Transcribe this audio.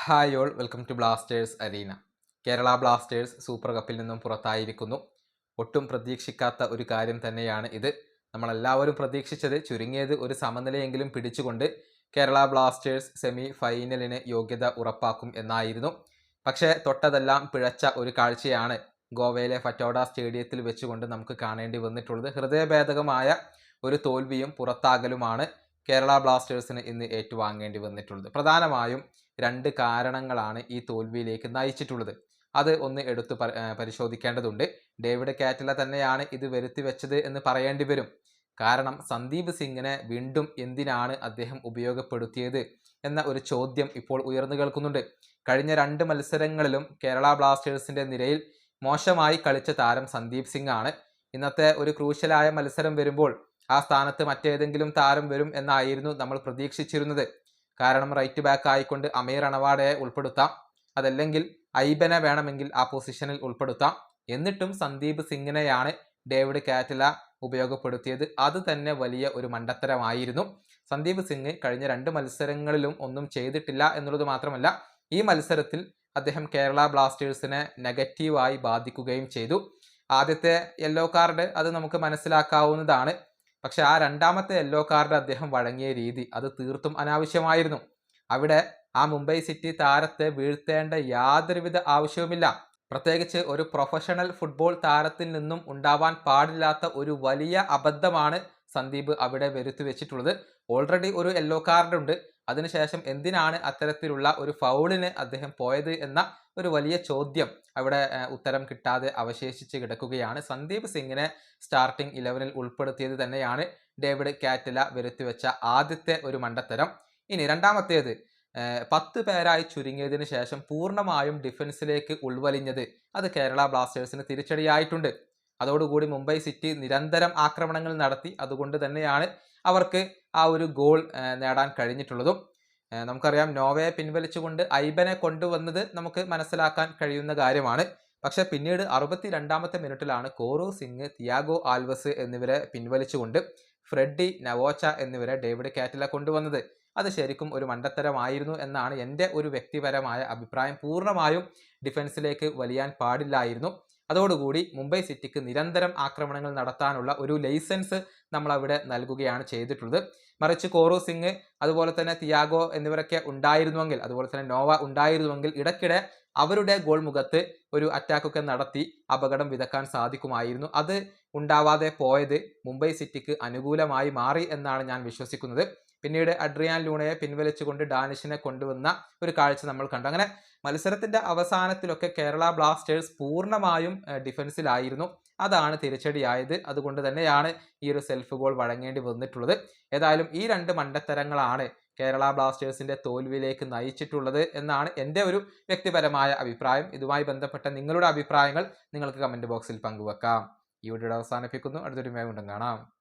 Hi all, welcome to Blasters arena. Kerala Blasters super കപ്പിൽ നിന്നും പുറത്തായിരിക്കുന്നു. ഒട്ടും പ്രതീക്ഷിക്കാത്ത ഒരു കാര്യം തന്നെയാണ് ഇത്. നമ്മളെല്ലാവരും പ്രതീക്ഷിച്ചത് ചുരുങ്ങിയത് ഒരു സമനിലയെങ്കിലും പിടിച്ചുകൊണ്ട് കേരള ബ്ലാസ്റ്റേഴ്സ് സെമി ഫൈനലിന് യോഗ്യത ഉറപ്പാക്കും എന്നായിരുന്നു. പക്ഷേ തൊട്ടതെല്ലാം പിഴച്ച ഒരു കാഴ്ചയാണ് ഗോവയിലെ ഫറ്റോഡ സ്റ്റേഡിയത്തിൽ വെച്ചുകൊണ്ട് നമുക്ക് കാണേണ്ടി വന്നിട്ടുള്ളത്. ഹൃദയഭേദകമായ ഒരു തോൽവിയും പുറത്താകലുമാണ് കേരള ബ്ലാസ്റ്റേഴ്സിന് ഇന്ന് ഏറ്റുവാങ്ങേണ്ടി വന്നിട്ടുള്ളത്. പ്രധാനമായും രണ്ട് കാരണങ്ങളാണ് ഈ തോൽവിയിലേക്ക് നയിച്ചിട്ടുള്ളത്. അത് ഒന്ന് എടുത്തു പരിശോധിക്കേണ്ടതുണ്ട്. ഡേവിഡ് കാറ്റല തന്നെയാണ് ഇത് വരുത്തി വെച്ചത് എന്ന് പറയേണ്ടി വരും. കാരണം സന്ദീപ് സിംഗിനെ വീണ്ടും എന്തിനാണ് അദ്ദേഹം ഉപയോഗപ്പെടുത്തിയത് എന്ന ഒരു ചോദ്യം ഇപ്പോൾ ഉയർന്നു കേൾക്കുന്നുണ്ട്. കഴിഞ്ഞ 2 മത്സരങ്ങളിലും കേരള ബ്ലാസ്റ്റേഴ്സിന്റെ നിരയിൽ മോശമായി കളിച്ച താരം സന്ദീപ് സിംഗ് ആണ്. ഇന്നത്തെ ഒരു ക്രൂഷ്യലായ മത്സരം വരുമ്പോൾ ആ സ്ഥാനത്ത് മറ്റേതെങ്കിലും താരം വരും എന്നായിരുന്നു നമ്മൾ പ്രതീക്ഷിച്ചിരുന്നത്. കാരണം റൈറ്റ് ബാക്ക് ആയിക്കൊണ്ട് അമീർ അണവാഡയെ ഉൾപ്പെടുത്താം, അതല്ലെങ്കിൽ ഐബനെ വേണമെങ്കിൽ ആ പൊസിഷനിൽ ഉൾപ്പെടുത്താം. എന്നിട്ടും സന്ദീപ് സിംഗിനെയാണ് ഡേവിഡ് കാറ്റല ഉപയോഗപ്പെടുത്തിയത്. അത് തന്നെ വലിയ ഒരു മണ്ടത്തരമായിരുന്നു. സന്ദീപ് സിംഗ് കഴിഞ്ഞ 2 മത്സരങ്ങളിലും ഒന്നും ചെയ്തിട്ടില്ല എന്നുള്ളത് മാത്രമല്ല, ഈ മത്സരത്തിൽ അദ്ദേഹം കേരള ബ്ലാസ്റ്റേഴ്സിനെ നെഗറ്റീവായി ബാധിക്കുകയും ചെയ്തു. ആദ്യത്തെ യെല്ലോ കാർഡ് അത് നമുക്ക് മനസ്സിലാക്കാവുന്നതാണ്. പക്ഷെ ആ രണ്ടാമത്തെ യെല്ലോ കാർഡ് അദ്ദേഹം വഴങ്ങിയ രീതി അത് തീർത്തും അനാവശ്യമായിരുന്നു. അവിടെ ആ മുംബൈ സിറ്റി താരത്തെ വീഴ്ത്തേണ്ട യാതൊരുവിധ ആവശ്യവുമില്ല. പ്രത്യേകിച്ച് ഒരു പ്രൊഫഷണൽ ഫുട്ബോൾ താരത്തിൽ നിന്നും ഉണ്ടാവാൻ പാടില്ലാത്ത ഒരു വലിയ അബദ്ധമാണ് സന്ദീപ് അവിടെ വരുത്തി വെച്ചിട്ടുള്ളത്. ഓൾറെഡി ഒരു യെല്ലോ കാർഡ് ഉണ്ട്. അതിനുശേഷം എന്തിനാണ് അത്തരത്തിലുള്ള ഒരു ഫൗളിന് അദ്ദേഹം പോയത് എന്ന ഒരു വലിയ ചോദ്യം അവിടെ ഉത്തരം കിട്ടാതെ അവശേഷിച്ച് കിടക്കുകയാണ്. സന്ദീപ് സിംഗിനെ സ്റ്റാർട്ടിംഗ് 11-ൽ ഉൾപ്പെടുത്തിയത് തന്നെയാണ് ഡേവിഡ് കാറ്റല വരുത്തിവെച്ച ആദ്യത്തെ ഒരു മണ്ടത്തരം. ഇനി രണ്ടാമത്തേത്, 10 പേരായി ചുരുങ്ങിയതിന് ശേഷം പൂർണ്ണമായും ഡിഫൻസിലേക്ക് ഉൾവലിഞ്ഞത് അത് കേരള ബ്ലാസ്റ്റേഴ്സിന് തിരിച്ചടിയായിട്ടുണ്ട്. അതോടുകൂടി മുംബൈ സിറ്റി നിരന്തരം ആക്രമണങ്ങൾ നടത്തി. അതുകൊണ്ട് തന്നെയാണ് അവർക്ക് ആ ഒരു ഗോൾ നേടാൻ കഴിഞ്ഞിട്ടുള്ളതും. നമുക്കറിയാം, നോവയെ പിൻവലിച്ചുകൊണ്ട് ഐബനെ കൊണ്ടുവന്നത് നമുക്ക് മനസ്സിലാക്കാൻ കഴിയുന്ന കാര്യമാണ്. പക്ഷെ പിന്നീട് 62-ാമത്തെ മിനിറ്റിലാണ് കോറു സിംഗ്, തിയാഗോ ആൽവസ് എന്നിവരെ പിൻവലിച്ചുകൊണ്ട് ഫ്രെഡി നവോച്ച എന്നിവരെ ഡേവിഡ് കാറ്റല കൊണ്ടുവന്നത്. അത് ശരിക്കും ഒരു മണ്ടത്തരമായിരുന്നു എന്നാണ് എൻ്റെ ഒരു വ്യക്തിപരമായ അഭിപ്രായം. പൂർണ്ണമായും ഡിഫൻസിലേക്ക് വലിയാൻ പാടില്ലായിരുന്നു. അതോടുകൂടി മുംബൈ സിറ്റിക്ക് നിരന്തരം ആക്രമണങ്ങൾ നടത്താനുള്ള ഒരു ലൈസൻസ് നമ്മൾ അവിടെ നൽകുകയാണ് ചെയ്തിട്ടുള്ളത്. മറിച്ച് കോറു സിംഗ്, അതുപോലെ തന്നെ തിയാഗോ എന്നിവരൊക്കെ ഉണ്ടായിരുന്നുവെങ്കിൽ, അതുപോലെ തന്നെ നോവ ഉണ്ടായിരുന്നുവെങ്കിൽ ഇടയ്ക്കിടെ അവരുടെ ഗോൾ മുഖത്ത് ഒരു അറ്റാക്കൊക്കെ നടത്തി അപകടം വിതക്കാൻ സാധിക്കുമായിരുന്നു. അത് ഉണ്ടാവാതെ പോയത് മുംബൈ സിറ്റിക്ക് അനുകൂലമായി മാറി എന്നാണ് ഞാൻ വിശ്വസിക്കുന്നത്. പിന്നീട് അഡ്രിയാൻ ലൂണയെ പിൻവലിച്ചുകൊണ്ട് ഡാനിഷിനെ കൊണ്ടുവന്ന ഒരു കാഴ്ച നമ്മൾ കണ്ടു. അങ്ങനെ മത്സരത്തിന്റെ അവസാനത്തിലൊക്കെ കേരള ബ്ലാസ്റ്റേഴ്സ് പൂർണ്ണമായും ഡിഫൻസിലായിരുന്നു. അതാണ് തിരിച്ചടിയായത്. അതുകൊണ്ട് തന്നെയാണ് ഈ ഒരു സെൽഫ് ഗോൾ വഴങ്ങേണ്ടി വന്നിട്ടുള്ളത്. ഏതായാലും ഈ 2 മണ്ടത്തരങ്ങളാണ് കേരള ബ്ലാസ്റ്റേഴ്സിന്റെ തോൽവിയിലേക്ക് നയിച്ചിട്ടുള്ളത് എന്നാണ് എൻ്റെ ഒരു വ്യക്തിപരമായ അഭിപ്രായം. ഇതുമായി ബന്ധപ്പെട്ട നിങ്ങളുടെ അഭിപ്രായങ്ങൾ നിങ്ങൾക്ക് കമന്റ് ബോക്സിൽ പങ്കുവെക്കാം. ഈ വീഡിയോ അവസാനിപ്പിക്കുന്നു. അടുത്തൊരു വീണ്ടും കാണാം.